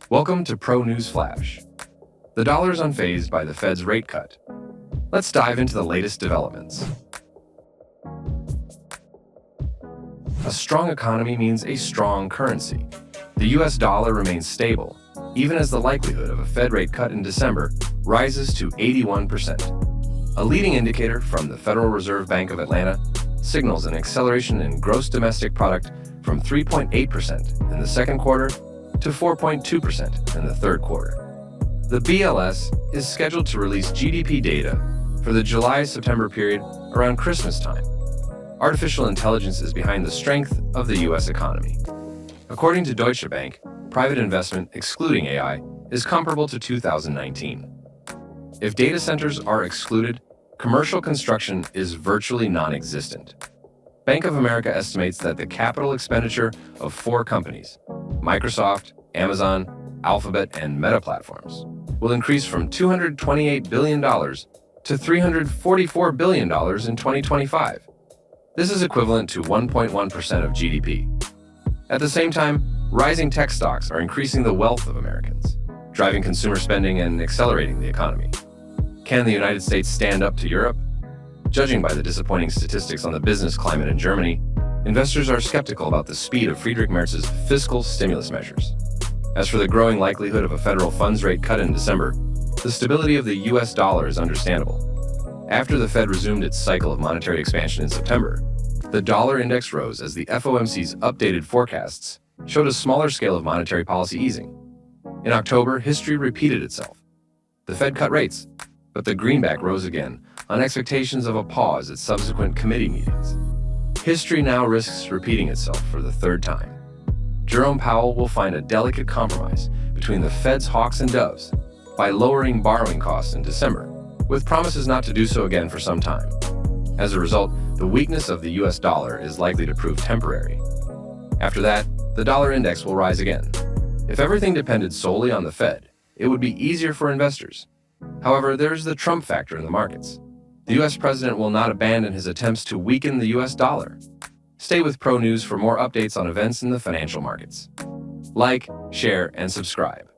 Welcome to Pro News Flash. The dollar is unfazed by the Fed's rate cut. Let's dive into the latest developments. A strong economy means a strong currency. The US dollar remains stable, even as the likelihood of a Fed rate cut in December rises to 81%. A leading indicator from the Federal Reserve Bank of Atlanta signals an acceleration in gross domestic product from 3.8% in the second quarter to 4.2% in the third quarter. The BLS is scheduled to release GDP data for the July-September period around Christmas time. Artificial intelligence is behind the strength of the U.S. economy. According to Deutsche Bank, private investment, excluding AI, is comparable to 2019. If data centers are excluded, commercial construction is virtually non-existent. Bank of America estimates that the capital expenditure of 4 companies, Microsoft, Amazon, Alphabet, and Meta Platforms, will increase from $228 billion to $344 billion in 2025. This is equivalent to 1.1% of GDP. At the same time, rising tech stocks are increasing the wealth of Americans, driving consumer spending and accelerating the economy. Can the United States stand up to Europe? Judging by the disappointing statistics on the business climate in Germany, investors are skeptical about the speed of Friedrich Merz's fiscal stimulus measures. As for the growing likelihood of a federal funds rate cut in December, the stability of the US dollar is understandable. After the Fed resumed its cycle of monetary expansion in September, the dollar index rose as the FOMC's updated forecasts showed a smaller scale of monetary policy easing. In October, history repeated itself. The Fed cut rates, but the greenback rose again on expectations of a pause at subsequent committee meetings. History now risks repeating itself for the third time. Jerome Powell will find a delicate compromise between the Fed's hawks and doves by lowering borrowing costs in December, with promises not to do so again for some time. As a result, the weakness of the US dollar is likely to prove temporary. After that, the dollar index will rise again. If everything depended solely on the Fed, it would be easier for investors. However, there is the Trump factor in the markets. The US president will not abandon his attempts to weaken the US dollar. Stay with Pro News for more updates on events in the financial markets. Like, share, and subscribe.